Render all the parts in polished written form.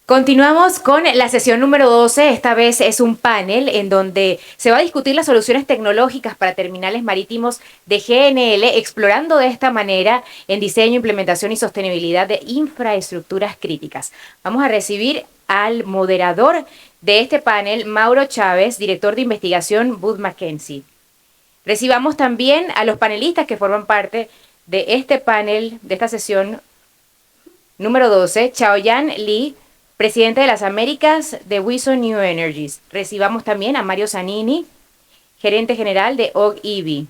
Continuamos con la sesión número 12. Esta vez es un panel en donde se va a discutir las soluciones tecnológicas para terminales marítimos de GNL, explorando de esta manera en diseño, implementación y sostenibilidad de infraestructuras críticas. Vamos a recibir al moderador de este panel, Mauro Chavez, director de investigación Booth Mackenzie. Recibamos también a los panelistas que forman parte de este panel, de esta sesión número 12, Chaoyan Lee, presidente de las Américas de Wison New Energies. Recibamos también a Mario Zanini, gerente general de Höegh.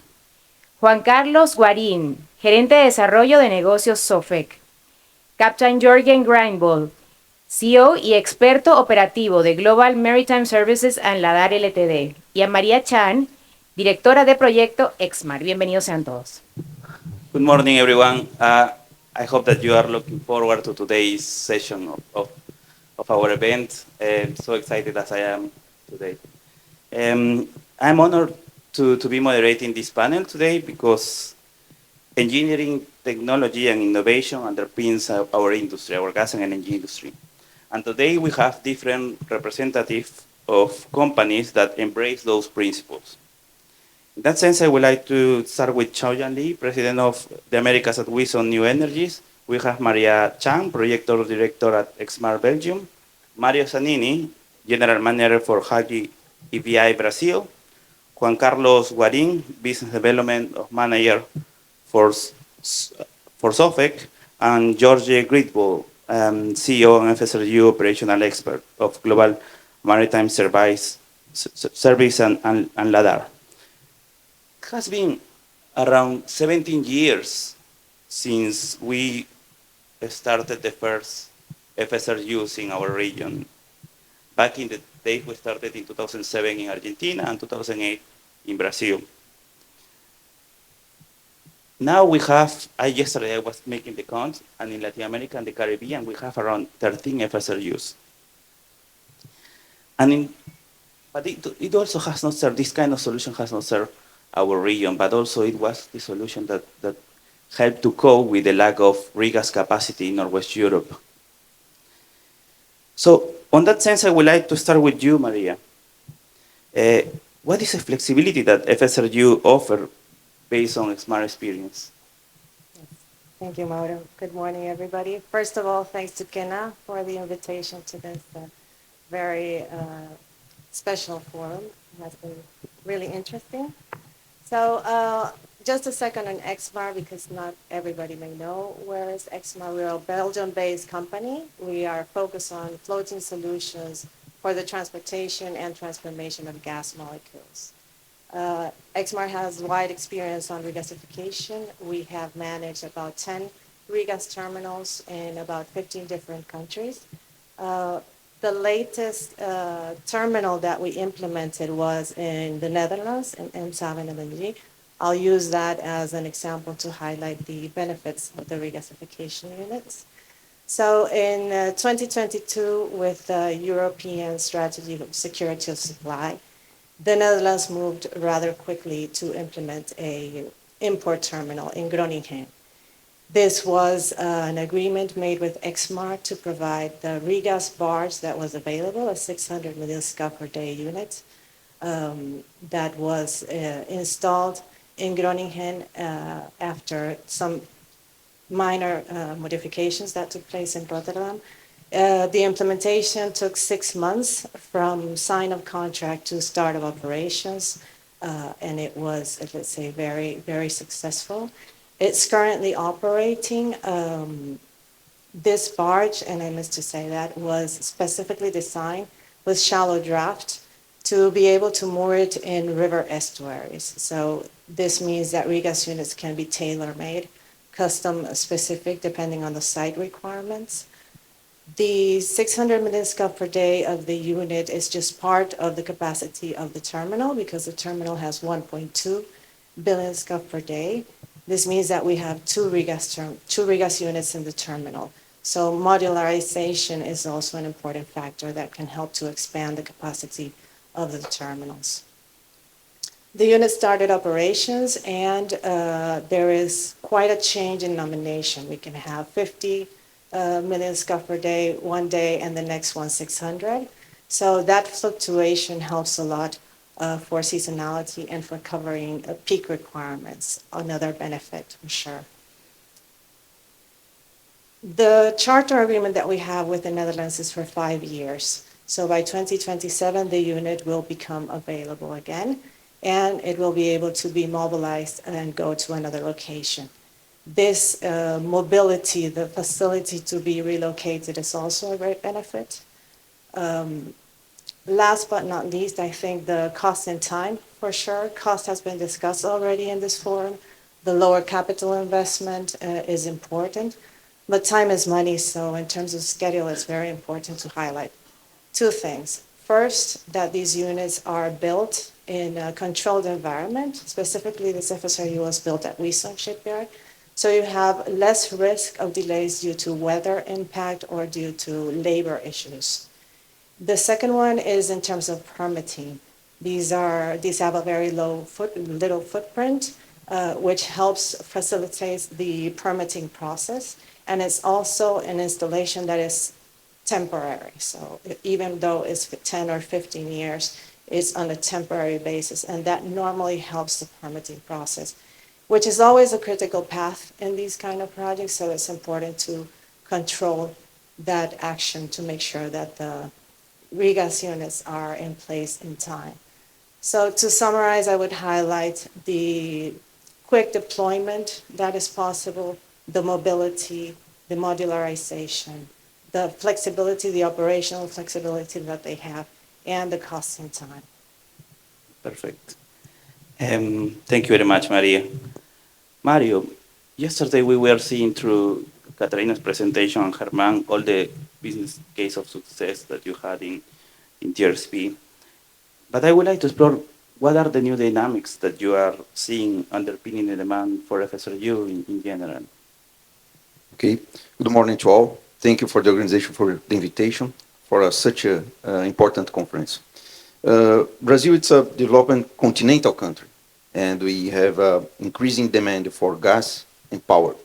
Juan Carlos Guarin, gerente de desarrollo de negocios Sofec. Capt. Jorgen Grindevoll, CEO y experto operativo de Global Maritime Services and Lacar Ltd. Y a María Chang, directora de proyecto Exmar. Bienvenidos sean todos. Good morning, everyone. I hope that you are looking forward to today's session of our event. I'm so excited as I am today. I'm honored to be moderating this panel today because engineering, technology, and innovation underpins our industry, our gas and energy industry. And today we have different representatives of companies that embrace those principles. In that sense, I would like to start with Chaoyan Lee, President of the Americas at Wison New Energies. We have Maria Chang, Projector Director at Exmar Belgium. Mario Zanini, General Manager for Höegh EVI Brazil. Juan Carlos Guarin, Business Development Manager for Sofec. And Jorgen Grindevoll, CEO and FRSU Operational Expert of Global Maritime Service and Lacar. It has been around 17 years since we started the first FSRUs in our region. Back in the days, we started in 2007 in Argentina and 2008 in Brazil. Now we have, yesterday I was making the count, and in Latin America and the Caribbean, we have around 13 FSRUs. But it also has not served, this kind of solution has not served our region, but also it was the solution that helped to cope with the lack of regas capacity in Northwest Europe. So, on that sense, I would like to start with you, Maria. What is the flexibility that FSRU offer based on Exmar experience? Thank you, Mauro. Good morning, everybody. First of all, thanks to Kena for the invitation to this very special forum. It has been really interesting. So just a second on Exmar, because not everybody may know where is Exmar. We're a Belgium-based company. We are focused on floating solutions for the transportation and transformation of gas molecules. Exmar has wide experience on regasification. We have managed about 10 regas terminals in about 15 different countries. The latest terminal that we implemented was in the Netherlands, in Eemshaven. I'll use that as an example to highlight the benefits of the regasification units. So in 2022, with the European Strategy of Security of Supply, the Netherlands moved rather quickly to implement an import terminal in Groningen. This was an agreement made with Exmar to provide the regas barge that was available, a 600 million scf per day unit that was installed in Groningen after some minor modifications that took place in Rotterdam. The implementation took 6 months from sign of contract to start of operations, and it was, let's say, very, very successful. It's currently operating. This barge, and I missed to say that, was specifically designed with shallow draft to be able to moor it in river estuaries. So this means that regas units can be tailor-made, custom specific, depending on the site requirements. The 600 million scf per day of the unit is just part of the capacity of the terminal, because the terminal has 1.2 billion scf per day. This means that we have two regas units in the terminal. So modularization is also an important factor that can help to expand the capacity of the terminals. The unit started operations, and there is quite a change in nomination. We can have 50 million scf per day one day and the next one 600. So that fluctuation helps a lot for seasonality and for covering peak requirements, another benefit for sure. The charter agreement that we have with the Netherlands is for 5 years. So by 2027, the unit will become available again, and it will be able to be mobilized and go to another location. This mobility, the facility to be relocated, is also a great benefit. Last but not least, I think the cost and time, for sure. Cost has been discussed already in this forum. The lower capital investment is important, but time is money, so in terms of schedule, it's very important to highlight two things. First, that these units are built in a controlled environment. Specifically, this FSRU was built at Wison shipyard, so you have less risk of delays due to weather impact or due to labor issues. The second one is in terms of permitting. These have a very little footprint, which helps facilitate the permitting process, and it's also an installation that is temporary. So even though it's 10 or 15 years, it's on a temporary basis, and that normally helps the permitting process, which is always a critical path in these kind of projects. So it's important to control that action to make sure that the regas units are in place in time. So to summarize, I would highlight the quick deployment that is possible, the mobility, the modularization, the flexibility, the operational flexibility that they have, and the cost and time. Perfect. Thank you very much, Maria. Mario, yesterday we were seeing through Catarina's presentation and Germán all the business case of success that you had in TRSP. But I would like to explore what are the new dynamics that you are seeing underpinning the demand for FSRU in general. Okay. Good morning to all. Thank you for the organization for the invitation for such an important conference. Brazil is a developing continental country, and we have increasing demand for gas and power.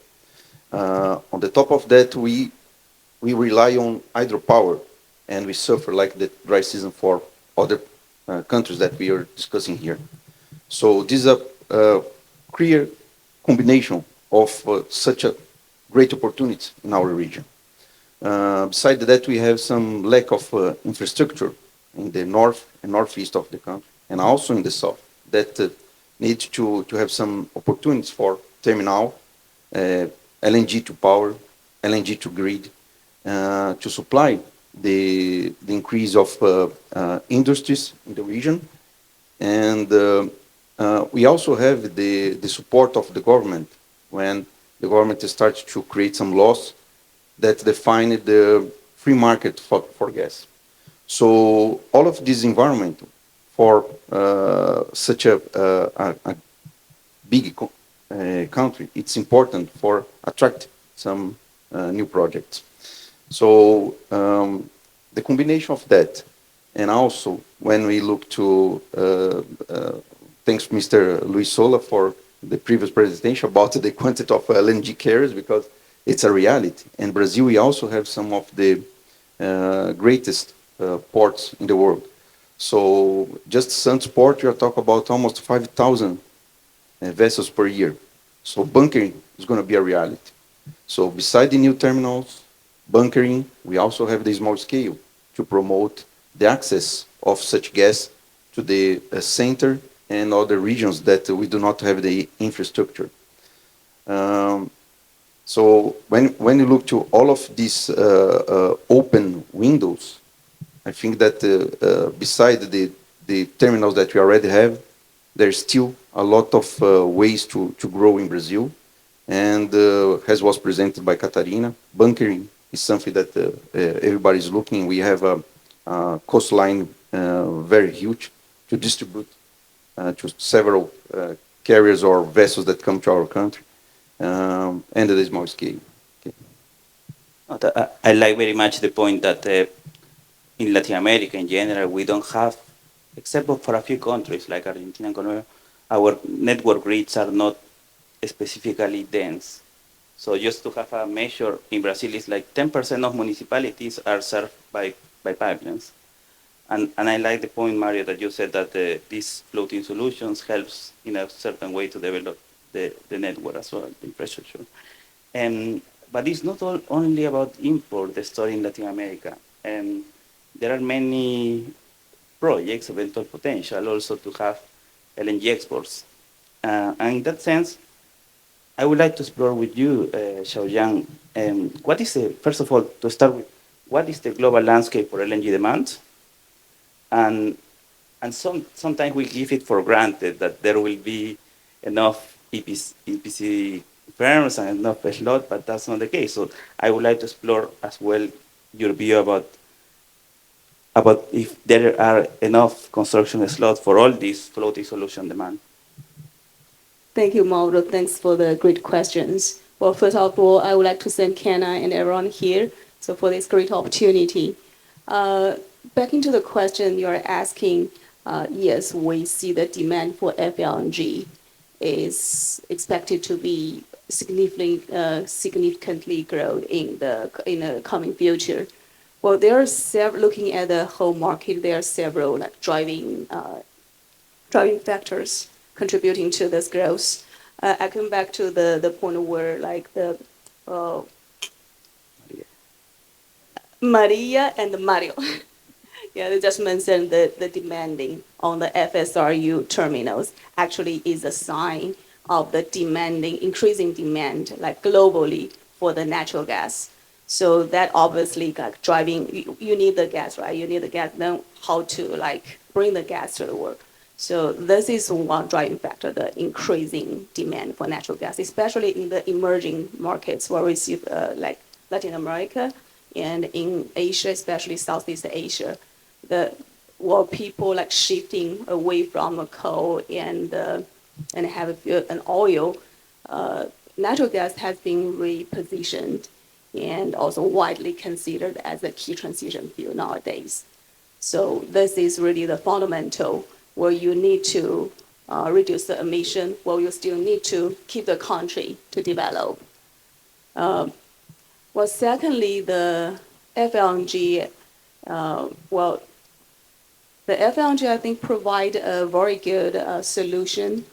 On the top of that, we rely on hydropower, and we suffer like the dry season for other countries that we are discussing here. So this is a clear combination of such a great opportunity in our region. Besides that, we have some lack of infrastructure in the north and northeast of the country, and also in the south, that need to have some opportunities for terminal, LNG to power, LNG to grid, to supply the increase of industries in the region. And we also have the support of the government when the government starts to create some laws that define the free market for gas. So all of this environment for such a big country, it's important for attract some new projects. So the combination of that, and also when we look to, thanks Mr. Luis Sola for the previous presentation about the quantity of LNG carriers, because it's a reality. In Brazil, we also have some of the greatest ports in the world. So just Santos Port, we are talking about almost 5,000 vessels per year. So bunkering is going to be a reality. So beside the new terminals, bunkering, we also have the small scale to promote the access of such gas to the center and other regions that we do not have the infrastructure. So when you look to all of these open windows, I think that beside the terminals that we already have, there's still a lot of ways to grow in Brazil. And as was presented by Catarina, bunkering is something that everybody is looking. We have a coastline very huge to distribute to several carriers or vessels that come to our country, and at a small scale. Okay. I like very much the point that in Latin America in general, we don't have, except for a few countries like Argentina and Colombia, our network grids are not specifically dense. So just to have a measure, in Brazil, it's like 10% of municipalities are served by pipelines. And I like the point, Mario, that you said that these floating solutions helps in a certain way to develop the network as well, the infrastructure. But it's not only about import, the story in Latin America. There are many projects, eventual potential also to have LNG exports. And in that sense, I would like to explore with you, Chaoyan, what is first of all, to start with, what is the global landscape for LNG demand? And sometimes we give it for granted that there will be enough EPC firms and enough slot, but that's not the case. So I would like to explore as well your view about if there are enough construction slots for all these floating solution demand. Thank you, Mauro. Thanks for the great questions. Well, first of all, I would like to thank Kenna and everyone here for this great opportunity. Back into the question you're asking, yes, we see the demand for FLNG is expected to be significantly grow in the coming future. Well, there are several, looking at the whole market, there are several driving factors contributing to this growth. I come back to the point where Maria and Mario. Yeah, they just mentioned the demanding on the FSRU terminals actually is a sign of the increasing demand globally for the natural gas. So that obviously driving, you need the gas, right? You need the gas, then how to bring the gas to the world. So this is one driving factor, the increasing demand for natural gas, especially in the emerging markets where we see Latin America and in Asia, especially Southeast Asia. People shifting away from coal and have an oil, natural gas has been repositioned and also widely considered as a key transition fuel nowadays. So this is really the fundamental where you need to reduce the emission, while you still need to keep the country to develop. Secondly, the FLNG, the FLNG, I think, provide a very good solution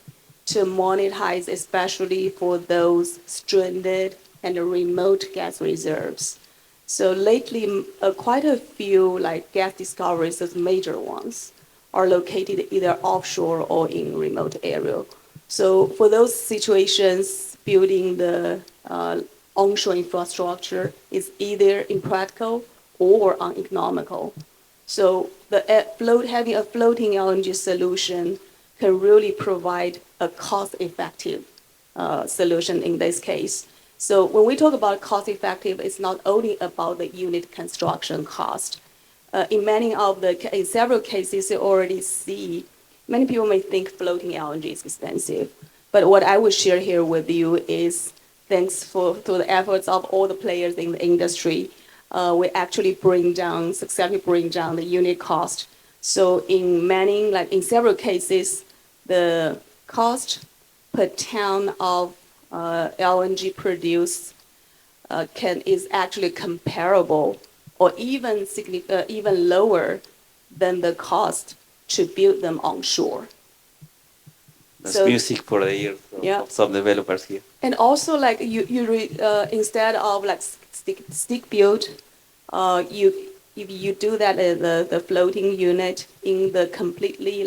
to monetize, especially for those stranded and remote gas reserves. So lately, quite a few gas discoveries, those major ones, are located either offshore or in remote area. So for those situations, building the onshore infrastructure is either impractical or uneconomical. So having a floating LNG solution can really provide a cost-effective solution in this case. So when we talk about cost-effective, it's not only about the unit construction cost. In several cases, you already see, many people may think floating LNG is expensive. But what I will share here with you is, thanks to the efforts of all the players in the industry, we actually successfully bring down the unit cost. So in several cases, the cost per ton of LNG produced is actually comparable or even lower than the cost to build them onshore. That's music for the ears of some developers here. And also, instead of stick build, if you do that in the floating unit in the completely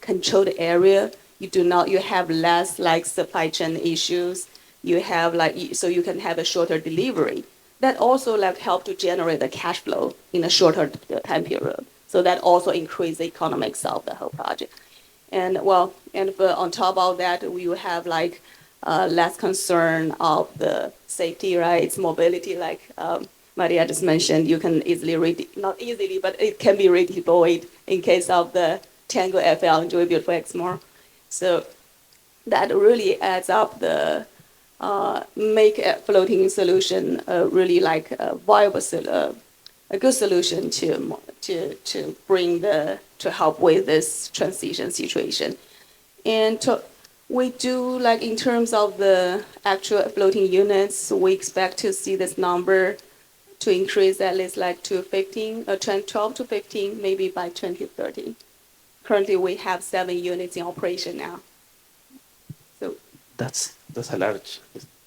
controlled area, you have less supply chain issues. You have so you can have a shorter delivery. That also help to generate the cash flow in a shorter time period. So that also increase the economics of the whole project. And on top of that, we will have less concern of the safety, right? It's mobility, Maria just mentioned. You can not easily, but it can be redeployed in case of the Tango FLNG built for Exmar. So that really adds up the make a floating solution really a viable a good solution to help with this transition situation. And We do, like in terms of the actual floating units, we expect to see this number to increase at least like to 15, 12 to 15, maybe by 2030. Currently, we have 7 units in operation now. So That's a large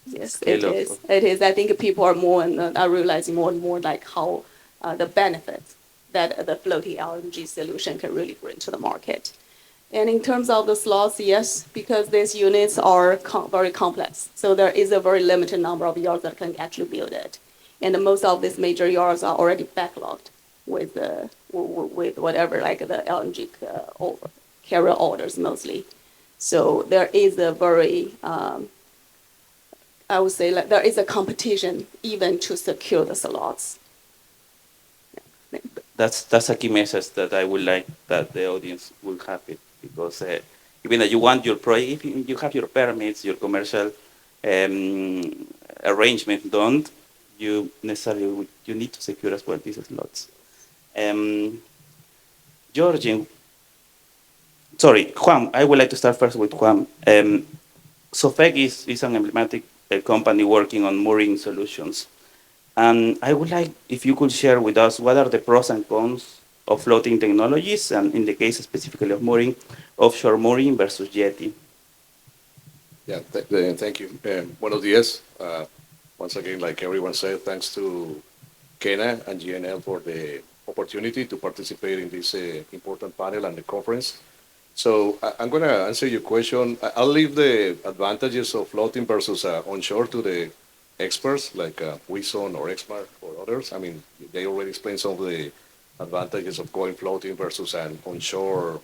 yes, scale it is. It is. I think people are more and are realizing more and more like how the benefits that the floating LNG solution can really bring to the market. And in terms of the slots, yes, because these units are very complex. So there is a very limited number of yards that can actually build it. And most of these major yards are already backlogged with whatever, like the LNG carrier orders mostly. So there is a very, I would say, like there is a competition even to secure the slots. That's a key message that I would like that the audience will have it, because even though you want your project, if you have your permits, your commercial arrangement done, you necessarily you need to secure as well these slots. Jorgen, sorry, Juan, I would like to start first with Juan. Sofec is an emblematic company working on mooring solutions. And I would like if you could share with us what are the pros and cons of floating technologies, and in the case specifically of mooring, offshore mooring versus jetty. Yeah, thank you. Buenos días. Once again, like everyone said, thanks to Kena and GNL for the opportunity to participate in this important panel and the conference. So I'm going to answer your question. I'll leave the advantages of floating versus onshore to the experts like Wison or Exmar or others. I mean, they already explained some of the advantages of going floating versus an onshore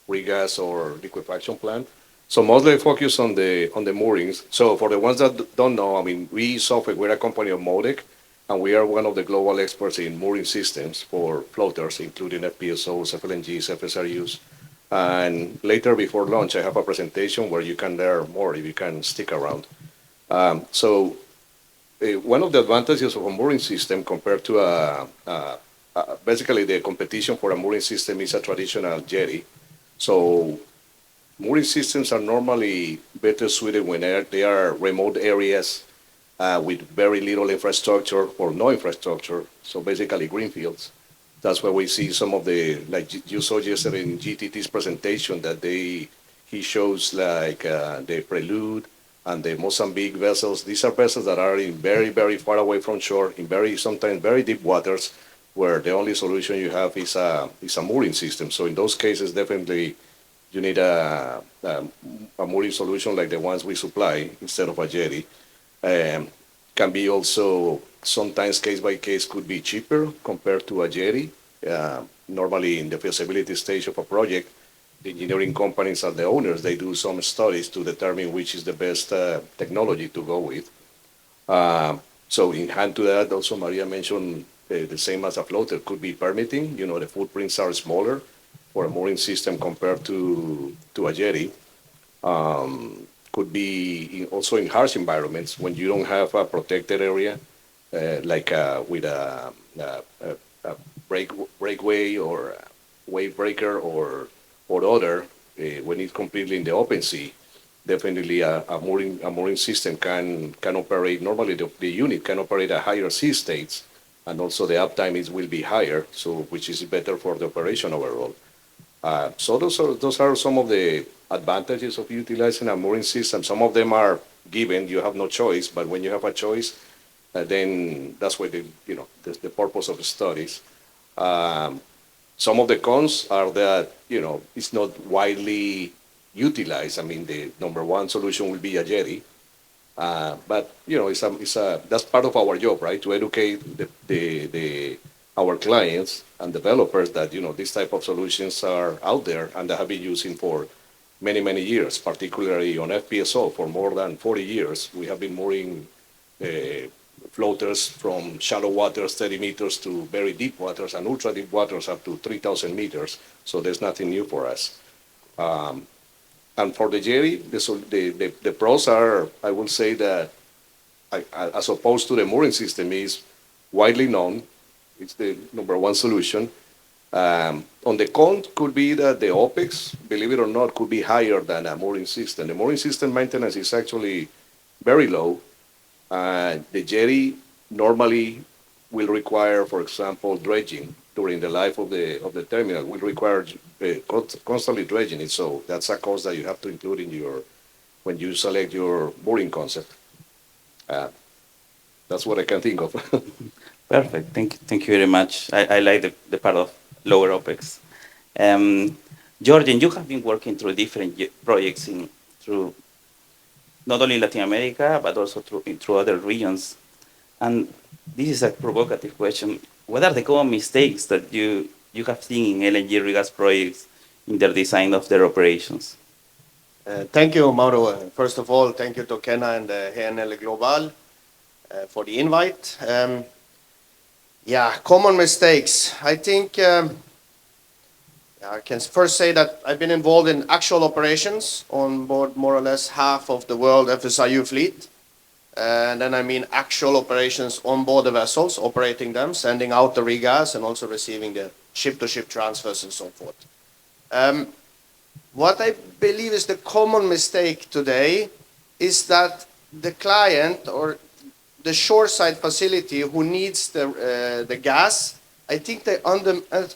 regas or liquefaction plant. So mostly focus on the moorings. So for the ones that don't know, I mean, we Sofec, we're a company of Modec, and we are one of the global experts in mooring systems for floaters, including FPSOs, FLNGs, FSRUs. And later before lunch, I have a presentation where you can learn more if you can stick around. One of the advantages of a mooring system compared to basically the competition for a mooring system is a traditional jetty. So mooring systems are normally better suited when they are remote areas with very little infrastructure or no infrastructure. So basically greenfields. That's why we see some of the, like you saw yesterday in GTT's presentation, that he shows like the Prelude and the Mozambique vessels. These are vessels that are in very, very far away from shore, in sometimes very deep waters, where the only solution you have is a mooring system. So in those cases, definitely you need a mooring solution like the ones we supply instead of a jetty. Can be also sometimes case by case could be cheaper compared to a jetty. Normally in the feasibility stage of a project, the engineering companies are the owners. They do some studies to determine which is the best technology to go with. So in hand to that, also Maria mentioned the same as a floater could be permitting. You know, the footprints are smaller for a mooring system compared to a jetty. Could be also in harsh environments when you don't have a protected area, like with a breakaway or a wave breaker or other, when it's completely in the open sea. Definitely a mooring system can operate. Normally the unit can operate at higher sea states, and also the uptime will be higher, so which is better for the operation overall. So those are some of the advantages of utilizing a mooring system. Some of them are given; you have no choice. But when you have a choice, then that's why the purpose of the studies. Some of the cons are that it's not widely utilized. I mean, the number one solution will be a jetty, but that's part of our job, right? To educate our clients and developers that these type of solutions are out there and they have been using for many, many years, particularly on FPSO for more than 40 years. We have been mooring floaters from shallow waters, 30 meters, to very deep waters, and ultra deep waters up to 3,000 meters. So there's nothing new for us. And for the jetty, the pros are, I will say that, as opposed to the mooring system, is widely known. It's the number one solution. On the con could be that the OPEX, believe it or not, could be higher than a mooring system. The mooring system maintenance is actually very low. The jetty normally will require, for example, dredging during the life of the terminal. Will require constantly dredging it. So that's a cost that you have to include in your when you select your mooring concept. That's what I can think of. Perfect. Thank you very much. I like the part of lower OPEX. Jorgen, you have been working through different projects through not only Latin America, but also through other regions. And this is a provocative question. What are the common mistakes that you have seen in LNG regas projects in the design of their operations? Thank you, Mauro. First of all, thank you to Kenna and HNL Global for the invite. Common mistakes. I think I can first say that I've been involved in actual operations on board more or less half of the world FSRU fleet. And then I mean actual operations on board the vessels, operating them, sending out the regas, and also receiving the ship-to-ship transfers and so forth. What I believe is the common mistake today is that the client or the shoreside facility who needs the gas, I think they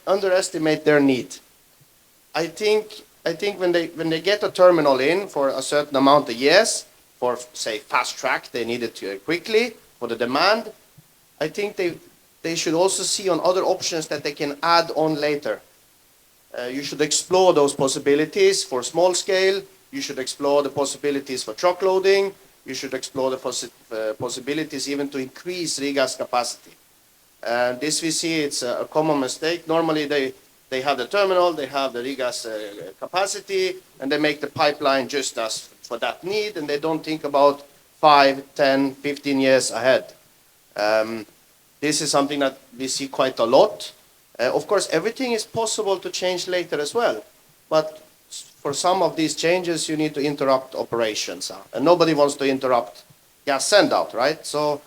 underestimate their need. I think when they get a terminal in for a certain amount of years, for say fast track, they need it quickly for the demand. I think they should also see on other options that they can add on later. You should explore those possibilities for small scale. You should explore the possibilities for truck loading. You should explore the possibilities even to increase regas capacity. This we see it's a common mistake. Normally they have the terminal, they have the regas capacity, and they make the pipeline just as for that need, and they don't think about 5, 10, 15 years ahead. This is something that we see quite a lot. Of course, everything is possible to change later as well, but for some of these changes, you need to interrupt operations, and nobody wants to interrupt gas send out, right? So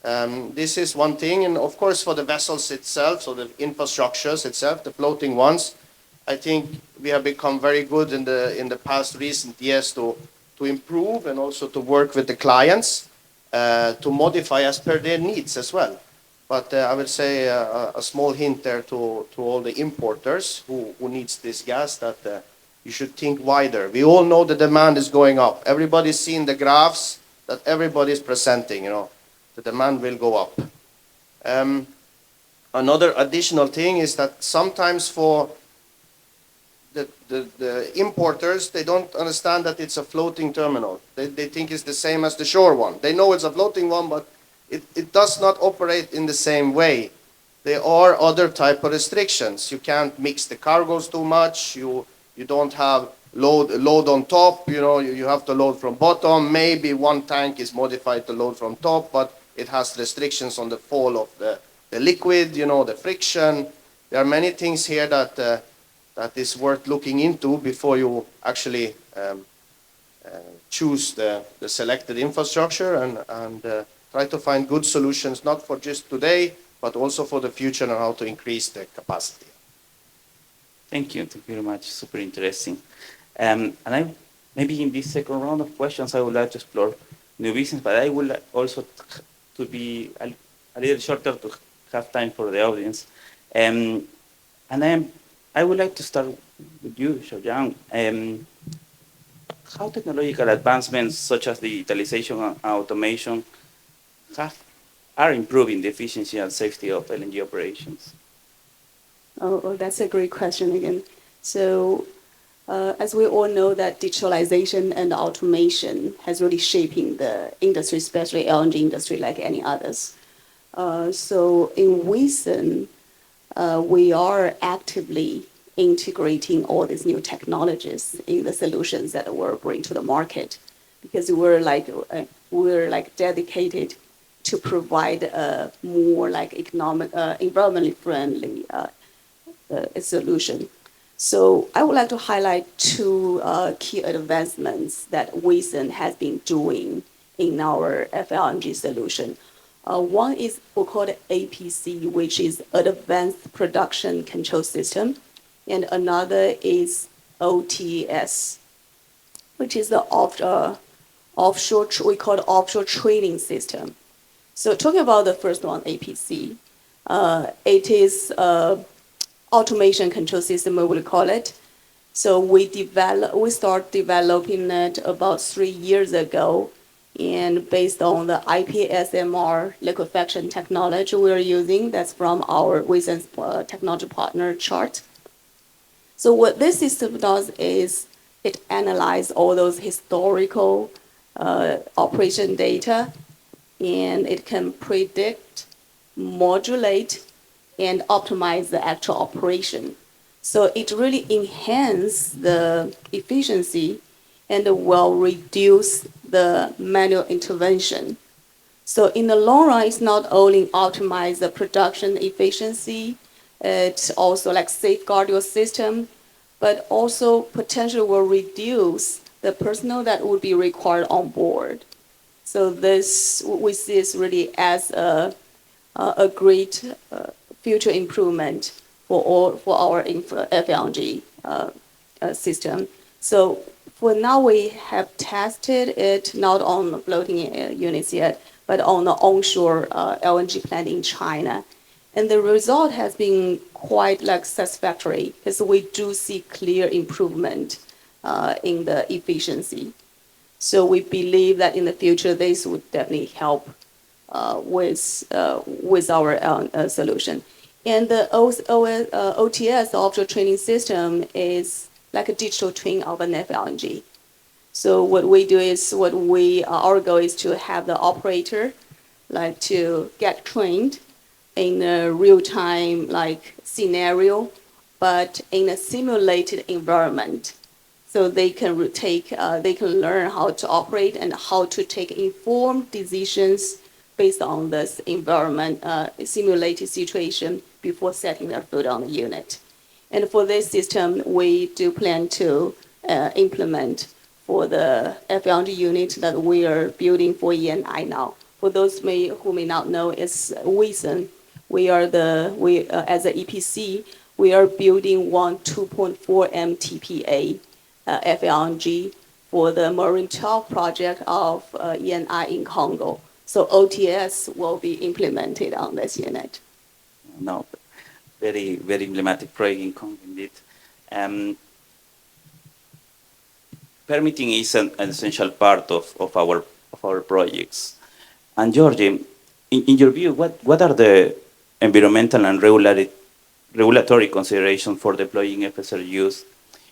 this is one thing, and of course for the vessels itself, so the infrastructures itself, the floating ones, I think we have become very good in the past recent years to improve and also to work with the clients to modify as per their needs as well. But I would say a small hint there to all the importers who needs this gas that you should think wider. We all know the demand is going up. Everybody's seen the graphs that everybody's presenting, the demand will go up. Another additional thing is that sometimes for the importers, they don't understand that it's a floating terminal. They think it's the same as the shore one. They know it's a floating one, but it does not operate in the same way. There are other type of restrictions. You can't mix the cargoes too much. You don't have load on top. You have to load from bottom. Maybe one tank is modified to load from top, but it has restrictions on the fall of the liquid. The friction. There are many things here that is worth looking into before you actually choose the selected infrastructure and try to find good solutions, not for just today, but also for the future and how to increase the capacity. Thank you very much. Super interesting. And maybe in this second round of questions, I would like to explore new business, but I would like also to be a little shorter to have time for the audience. And I would like to start with you, Chaoyan. How technological advancements such as digitalization and automation are improving the efficiency and safety of LNG operations? Oh, that's a great question again. So, as we all know, that digitalization and automation has really shaping the industry, especially LNG industry, like any others. So in Wison, we are actively integrating all these new technologies in the solutions that we're bringing to the market, because we're dedicated to provide a more economic, environmentally friendly solution. So I would like to highlight two key advancements that Wison has been doing in our FLNG solution. One is we call it APC, which is Advanced Production Control System, and another is OTS, which is the offshore, we call it offshore training system. So talking about the first one, APC, it is automation control system, we would call it. So we start developing it about 3 years ago, and based on the IPSMR liquefaction technology we're using, that's from our Wison technology partner chart. So what this system does is it analyzes all those historical operation data, and it can predict, modulate, and optimize the actual operation. So it really enhances the efficiency and will reduce the manual intervention. So in the long run, it's not only optimize the production efficiency, it's also like safeguard your system, but also potentially will reduce the personnel that would be required on board. So this, we see this really as a great future improvement for our FLNG system. So for now, we have tested it not on the floating units yet, but on the onshore LNG plant in China. And the result has been quite like satisfactory because we do see clear improvement in the efficiency. So we believe that in the future, this would definitely help with our solution. And the OTS, the offshore training system, is like a digital twin of an FLNG. So what we do is, our goal is to have the operator like to get trained in a real-time like scenario, but in a simulated environment. So they can learn how to operate and how to take informed decisions based on this environment, simulated situation before setting their foot on the unit. And for this system, we do plan to implement for the FLNG unit that we are building for ENI now. For those who may not know, it's Wison. As an EPC, we are building one 2.4 MTPA FLNG for the Marine 12 project of ENI in Congo. So OTS will be implemented on this unit. No, very, very emblematic project in Congo indeed. Permitting is an essential part of our projects. And Jorgen, in your view, what are the environmental and regulatory considerations for deploying FSRUs?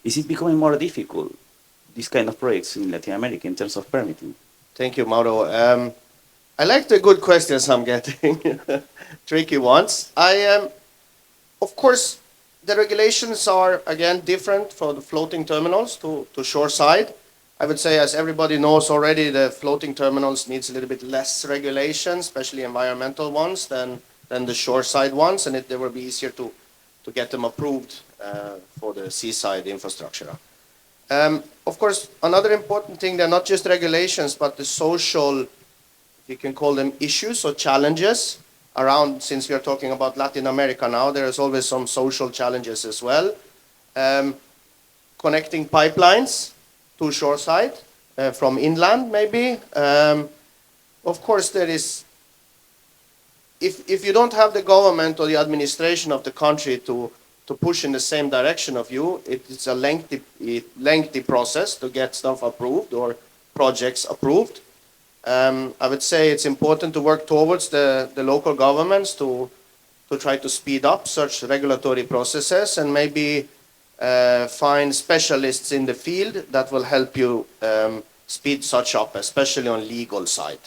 Is it becoming more difficult, these kind of projects in Latin America in terms of permitting? Thank you, Mauro. I like the good questions I'm getting, tricky ones. Of course, the regulations are, again, different for the floating terminals to shore side. I would say, as everybody knows already, the floating terminals needs a little bit less regulation, especially environmental ones, than the shore side ones, and they will be easier to get them approved for the seaside infrastructure. Of course, another important thing, they're not just regulations, but the social, you can call them issues or challenges around, since we are talking about Latin America now, there is always some social challenges as well. Connecting pipelines to shoreside from inland, maybe. Of course, there is, if you don't have the government or the administration of the country to push in the same direction of you, it's a lengthy process to get stuff approved or projects approved. I would say it's important to work towards the local governments to try to speed up such regulatory processes and maybe find specialists in the field that will help you speed such up, especially on legal side.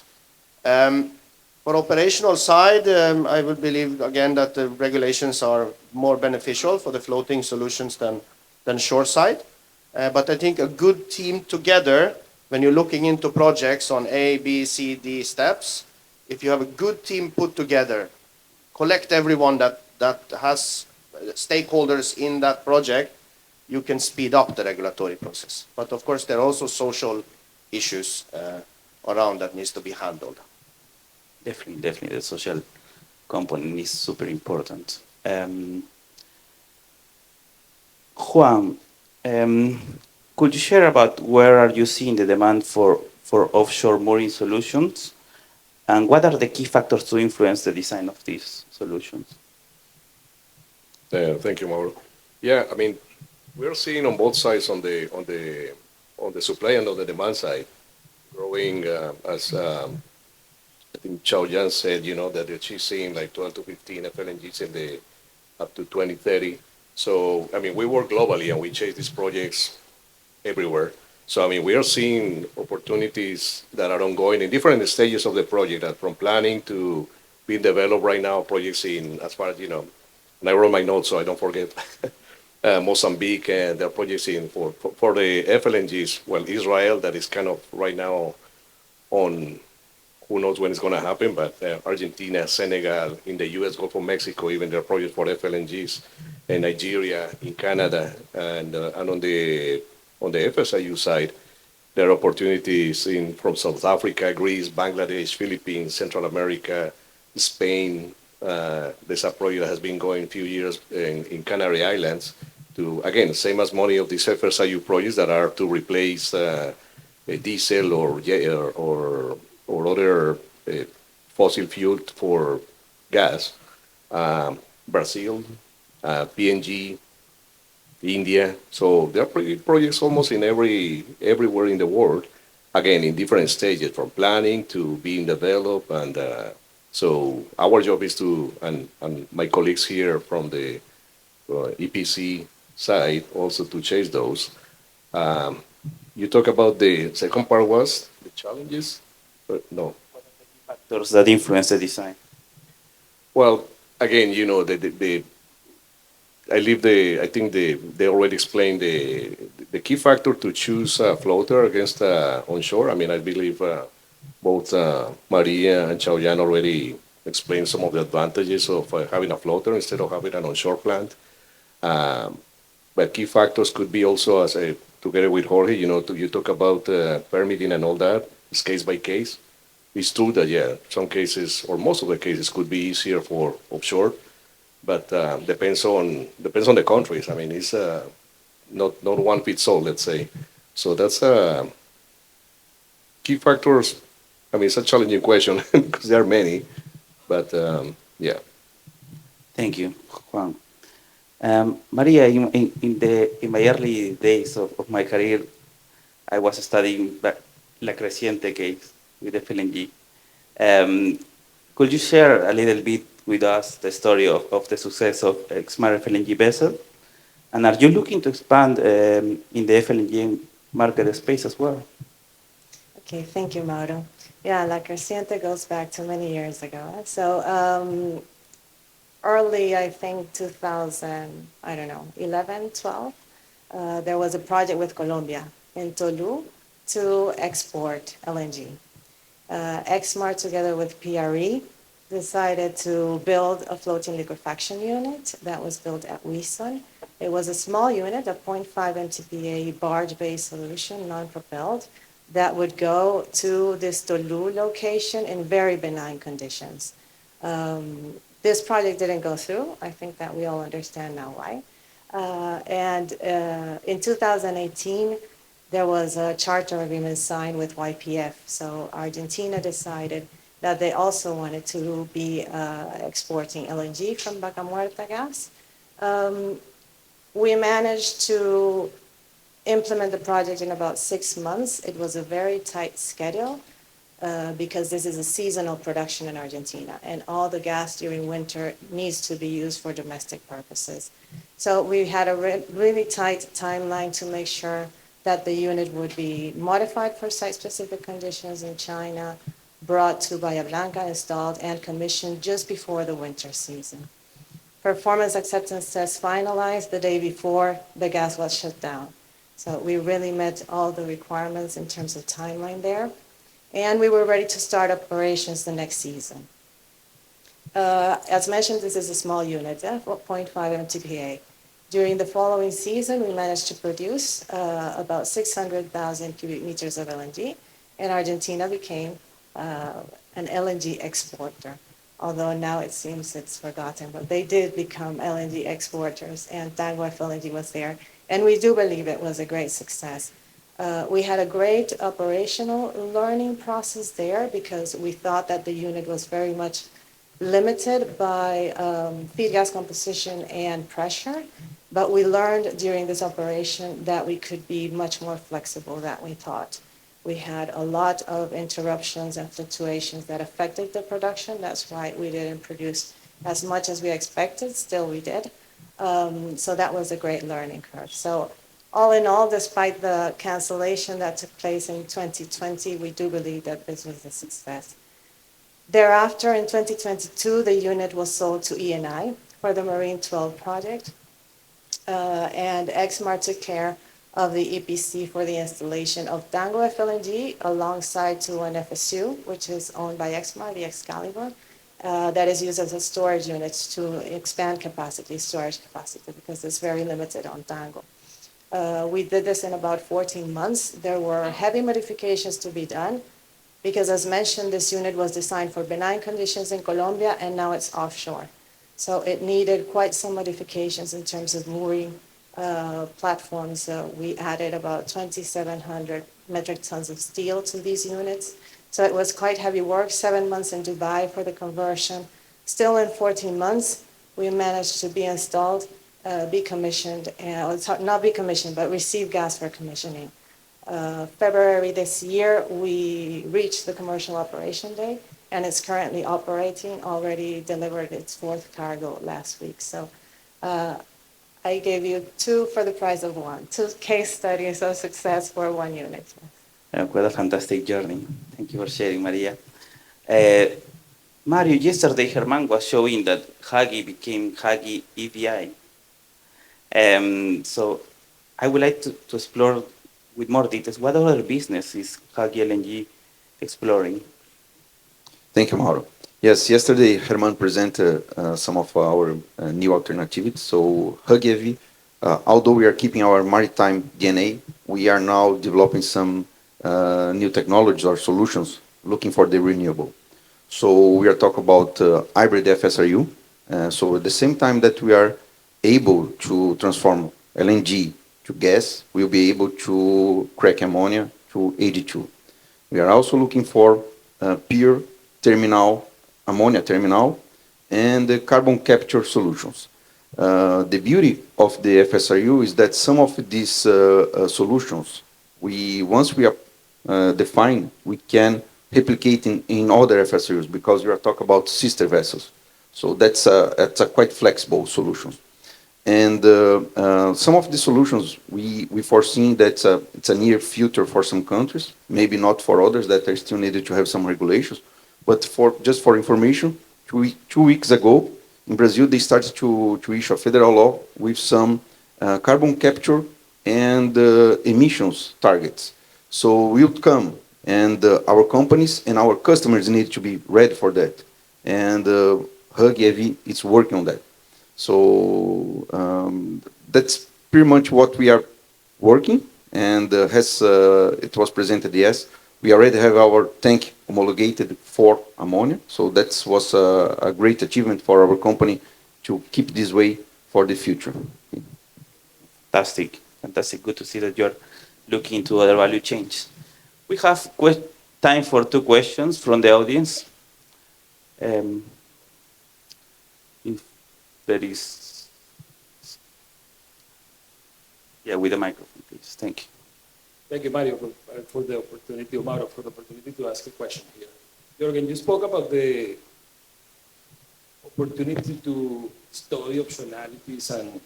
For operational side, I would believe again that the regulations are more beneficial for the floating solutions than shore side. But I think a good team together, when you're looking into projects on A, B, C, D steps, if you have a good team put together, collect everyone that has stakeholders in that project, you can speed up the regulatory process. But of course, there are also social issues around that needs to be handled. Definitely, the social component is super important. Juan, could you share about where are you seeing the demand for offshore mooring solutions, and what are the key factors to influence the design of these solutions? Thank you, Mauro. Yeah, I mean, we're seeing on both sides, on the supply and on the demand side, growing as I think Chaoyan said, that she's seeing like 12 to 15 FLNGs in the up to 2030. So, I mean, we work globally and we chase these projects everywhere. So, I mean, we are seeing opportunities that are ongoing in different stages of the project, from planning to being developed right now, projects in, as far as, and I wrote my notes so I don't forget, Mozambique, and there are projects in for the FLNGs, well, Israel, that is kind of right now on, who knows when it's going to happen, but Argentina, Senegal, in the U.S. Gulf of Mexico, even there are projects for FLNGs, and Nigeria, in Canada, and on the FSIU side, there are opportunities from South Africa, Greece, Bangladesh, Philippines, Central America, Spain. There's a project that has been going a few years in Canary Islands to, again, same as many of these FSIU projects that are to replace diesel or other fossil fuel for gas. Brazil, PNG, India. So there are projects almost in everywhere in the world, again, in different stages, from planning to being developed. And so our job is to, and my colleagues here from the EPC side, also to chase those. You talk about the second part was the challenges? No. Factors that influence the design. Well, again, I think they already explained the key factor to choose a floater against onshore. I mean, I believe both Maria and Chaoyan already explained some of the advantages of having a floater instead of having an onshore plant. But key factors could be also, as together with Jorge, you talk about permitting and all that. It's case by case. It's true that, yeah, some cases, or most of the cases, could be easier for offshore, but depends on the countries. I mean, it's not one fits all, let's say. So that's key factors. I mean, it's a challenging question because there are many, but yeah. Thank you, Juan. Maria, in my early days of my career, I was studying La Creciente case with FLNG. Could you share a little bit with us the story of the success of Exmar FLNG vessel? And are you looking to expand in the FLNG market space as well? Okay, thank you, Mauro. Yeah, La Creciente goes back to many years ago. So early, I think 2000, I don't know, 11, 12, there was a project with Colombia in Tolu to export LNG. Exmar, together with PRE, decided to build a floating liquefaction unit that was built at Wison. It was a small unit, a 0.5 MTPA barge-based solution, non-propelled, that would go to this Tolu location in very benign conditions. This project didn't go through. I think that we all understand now why. And in 2018, there was a charter agreement signed with YPF. So Argentina decided that they also wanted to be exporting LNG from Vaca Muerta gas. We managed to implement the project in about 6 months. It was a very tight schedule because this is a seasonal production in Argentina, and all the gas during winter needs to be used for domestic purposes. So we had a really tight timeline to make sure that the unit would be modified for site-specific conditions in China, brought to Bahia Blanca, installed, and commissioned just before the winter season. Performance acceptance tests finalized the day before the gas was shut down. So we really met all the requirements in terms of timeline there. And we were ready to start operations the next season. As mentioned, this is a small unit, 0.5 MTPA. During the following season, we managed to produce about 600,000 cubic meters of LNG, and Argentina became an LNG exporter, although now it seems it's forgotten, but they did become LNG exporters, and Tango FLNG was there, and we do believe it was a great success. We had a great operational learning process there because we thought that the unit was very much limited by feed gas composition and pressure, but we learned during this operation that we could be much more flexible than we thought. We had a lot of interruptions and fluctuations that affected the production. That's why we didn't produce as much as we expected. Still, we did. So that was a great learning curve. So all in all, despite the cancellation that took place in 2020, we do believe that this was a success. Thereafter, in 2022, the unit was sold to Eni for the Marine 12 project, and Exmar took care of the EPC for the installation of Tango FLNG alongside to an FSU, which is owned by Exmar, the Excalibur, that is used as a storage unit to expand capacity, storage capacity, because it's very limited on Tango. We did this in about 14 months. There were heavy modifications to be done because, as mentioned, this unit was designed for benign conditions in Colombia, and now it's offshore. So it needed quite some modifications in terms of mooring platforms. We added about 2,700 metric tons of steel to these units. So it was quite heavy work, 7 months in Dubai for the conversion. Still in 14 months, we managed to be installed, be commissioned, not be commissioned, but receive gas for commissioning. February this year, we reached the commercial operation day, and it's currently operating, already delivered its fourth cargo last week. So I gave you two for the price of one, two case studies of success for one unit. Quite a fantastic journey. Thank you for sharing, Maria. Mario, yesterday Herman was showing that Höegh became Höegh EVI. So I would like to explore with more details what other business is Höegh LNG exploring? Thank you, Mauro. Yes, yesterday Herman presented some of our new alternatives. So Höegh, although we are keeping our maritime DNA, we are now developing some new technologies or solutions looking for the renewable. So we are talking about hybrid FSRU. So at the same time that we are able to transform LNG to gas, we'll be able to crack ammonia to 82. We are also looking for pure terminal, ammonia terminal, and carbon capture solutions. The beauty of the FSRU is that some of these solutions, once we are defined, we can replicate in other FSRUs because we are talking about sister vessels. So that's a quite flexible solution. And some of the solutions we foresee that it's a near future for some countries, maybe not for others that are still needed to have some regulations. But just for information, 2 weeks ago in Brazil, they started to issue a federal law with some carbon capture and emissions targets. So we'll come, and our companies and our customers need to be ready for that. And Höegh is working on that. So that's pretty much what we are working, and it was presented, yes. We already have our tank homologated for ammonia, so that was a great achievement for our company to keep this way for the future. Fantastic, fantastic. Good to see that you're looking into other value chains. We have time for 2 questions from the audience. If there is, yeah, with the microphone, please. Thank you. Thank you, Mario, for the opportunity, Mauro, for the opportunity to ask a question here. Jorgen, you spoke about the opportunity to study optionalities and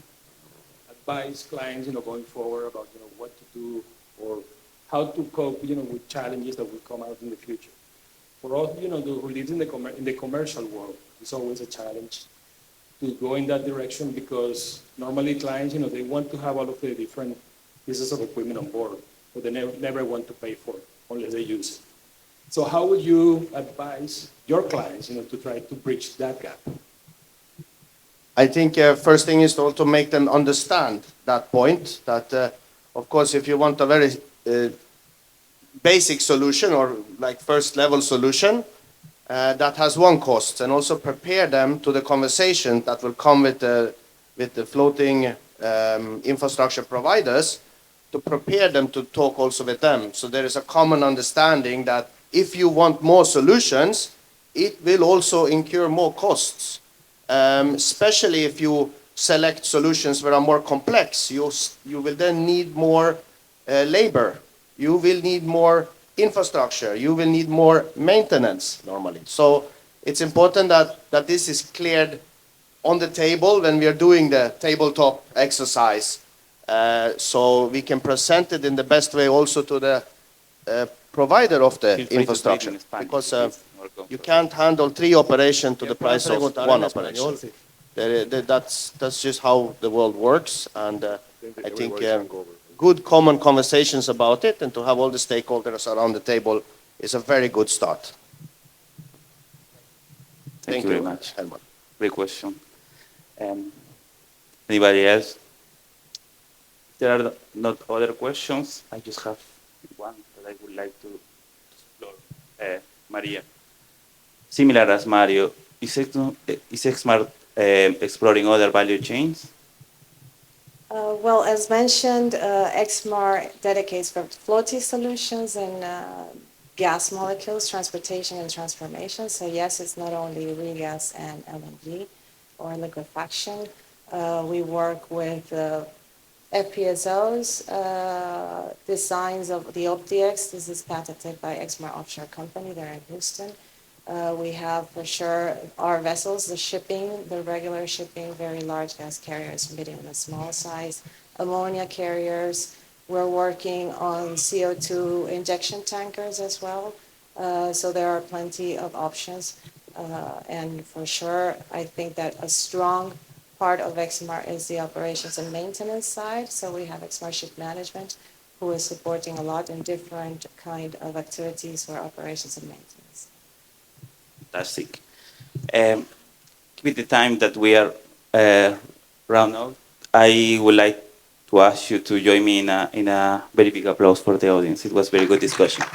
advise clients, going forward about, what to do or how to cope, with challenges that will come out in the future. For us, who live in the commercial world, it's always a challenge to go in that direction because normally clients, they want to have all of the different pieces of equipment on board, but they never want to pay for it unless they use it. So how would you advise your clients, to try to bridge that gap? I think first thing is to make them understand that point, that of course if you want a very basic solution or like first level solution that has one cost, and also prepare them to the conversation that will come with the floating infrastructure providers, to prepare them to talk also with them. So there is a common understanding that if you want more solutions, it will also incur more costs, especially if you select solutions that are more complex. You will then need more labor. You will need more infrastructure. You will need more maintenance normally. So it's important that this is cleared on the table when we are doing the tabletop exercise, so we can present it in the best way also to the provider of the Feel free to speak infrastructure. in Spanish, Because please, more you comfortable. can't handle 3 operations to the price of preguntar 1 en operation. español, sí. That's just how the world works, and I think everybody's on go. good common conversations about it and to have all the stakeholders around the table is a very good start. Thank you very much. Helmut. Great question. Anybody else? If there are not other questions, I just have one that I would like to explore. Maria. Similar as Mario, is Exmar exploring other value chains? Well, as mentioned, Exmar dedicates for floating solutions and gas molecules, transportation and transformation. So yes, it's not only regas and LNG or liquefaction. We work with FPSOs, designs of the OptiX. This is patented by Exmar Offshore Company. They're in Houston. We have for sure our vessels, the shipping, the regular shipping, very large gas carriers, medium and small size, ammonia carriers. We're working on CO2 injection tankers as well. So there are plenty of options. And for sure, I think that a strong part of Exmar is the operations and maintenance side. So we have Exmar Ship Management, who is supporting a lot in different kind of activities for operations and maintenance. Fantastic. With the time that we are round out, I would like to ask you to join me in a very big applause for the audience. It was a very good discussion.